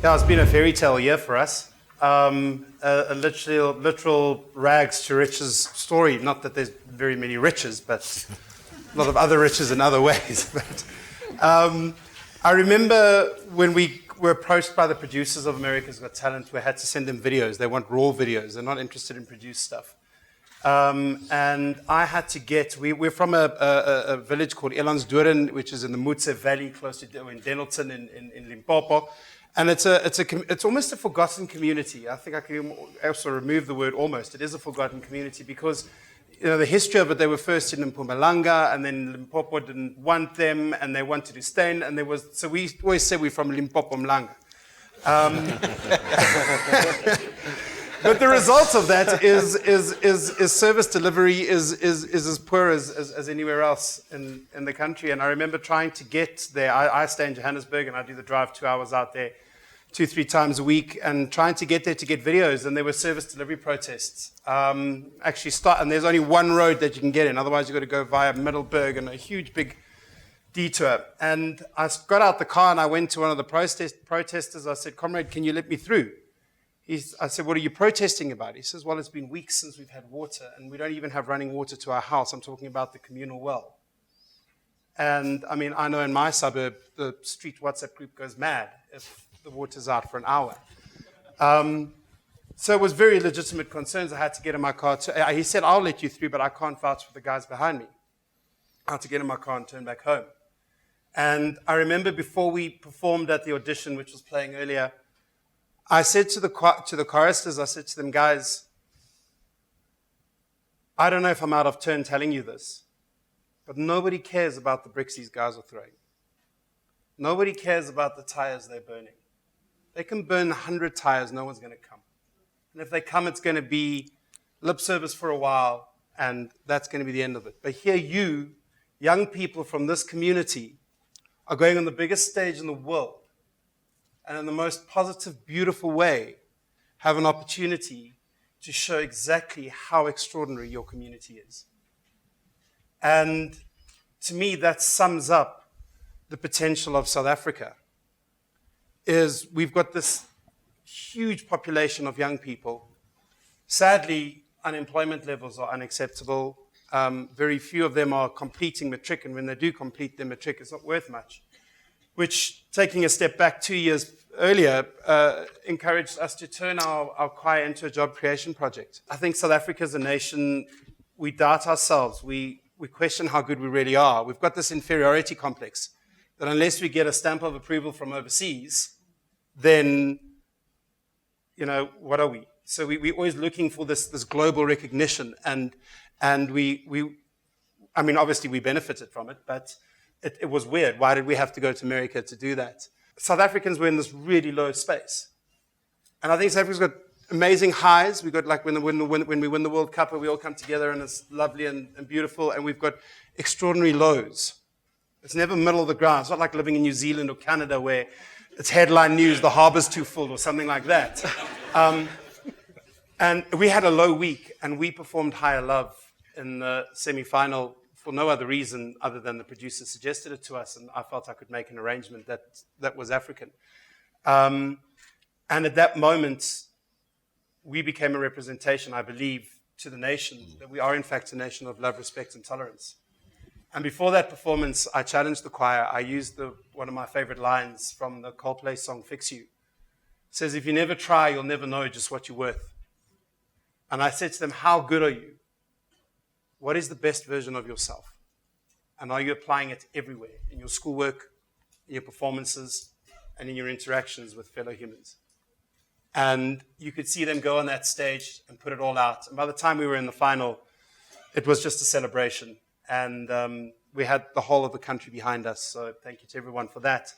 Yeah, it's been a fairy tale year for us. A literal rags to riches story. Not that there's very many riches, but a lot of other riches in other ways. But I remember when we were approached by the producers of America's Got Talent, we had to send them videos. They want raw videos. They're not interested in produced stuff. And I had to get, we're from a village called Elandsdoorn, which is in the Mutse Valley, close to in Dennilton in Limpopo. And it's almost a forgotten community. I think I can also remove the word almost. It is a forgotten community because the history of it, they were first in Mpumalanga, and then Limpopo didn't want them, and they wanted to stay in, and so we always say we're from Limpopo Mlanga. But the result of that is service delivery is as poor as anywhere else in the country. And I remember trying to get there. I stay in Johannesburg, and I do the drive 2 hours out there 2-3 times a week, and trying to get there to get videos. And there were service delivery protests. And there's only one road that you can get in. Otherwise, you've got to go via Middelburg and a huge big detour. And I got out the car and I went to one of the protesters. I said, "Comrade, can you let me through?" I said, "What are you protesting about?" He says, "Well, it's been weeks since we've had water, and we don't even have running water to our house. I'm talking about the communal well." And I mean, I know in my suburb, the street WhatsApp group goes mad if the water's out for an hour. So it was very legitimate concerns. I had to get in my car. He said, "I'll let you through, but I can't vouch for the guys behind me." I had to get in my car and turn back home. And I remember before we performed at the audition, which was playing earlier, I said to the choristers, I said to them, "Guys, I don't know if I'm out of turn telling you this, but nobody cares about the bricks these guys are throwing. Nobody cares about the tires they're burning. They can burn 100 tires, no one's going to come. And if they come, it's going to be lip service for a while, and that's going to be the end of it. But here you, young people from this community, are going on the biggest stage in the world, and in the most positive, beautiful way, have an opportunity to show exactly how extraordinary your community is." And to me, that sums up the potential of South Africa. Is we've got this huge population of young people. Sadly, unemployment levels are unacceptable. Very few of them are completing matric, and when they do complete their matric, it's not worth much. Which, taking a step back 2 years earlier, encouraged us to turn our choir into a job creation project. I think South Africa as a nation, we doubt ourselves. We question how good we really are. We've got this inferiority complex that unless we get a stamp of approval from overseas, then, what are we? So we're always looking for this global recognition, and obviously we benefited from it, but it was weird. Why did we have to go to America to do that? South Africans were in this really low space. And I think South Africa's got amazing highs. We've got, like, when we win the World Cup, we all come together and it's lovely and beautiful, and we've got extraordinary lows. It's never middle of the ground. It's not like living in New Zealand or Canada where it's headline news, the harbor's too full or something like that. And we had a low week, and we performed Higher Love in the semi-final for no other reason other than the producer suggested it to us, and I felt I could make an arrangement that was African. And at that moment, we became a representation, I believe, to the nation, that we are in fact a nation of love, respect, and tolerance. And before that performance, I challenged the choir. I used one of my favorite lines from the Coldplay song, Fix You. It says, "If you never try, you'll never know just what you're worth." And I said to them, how good are you? What is the best version of yourself? And are you applying it everywhere, in your schoolwork, in your performances, and in your interactions with fellow humans? And you could see them go on that stage and put it all out. And by the time we were in the final, it was just a celebration. And we had the whole of the country behind us. So thank you to everyone for that.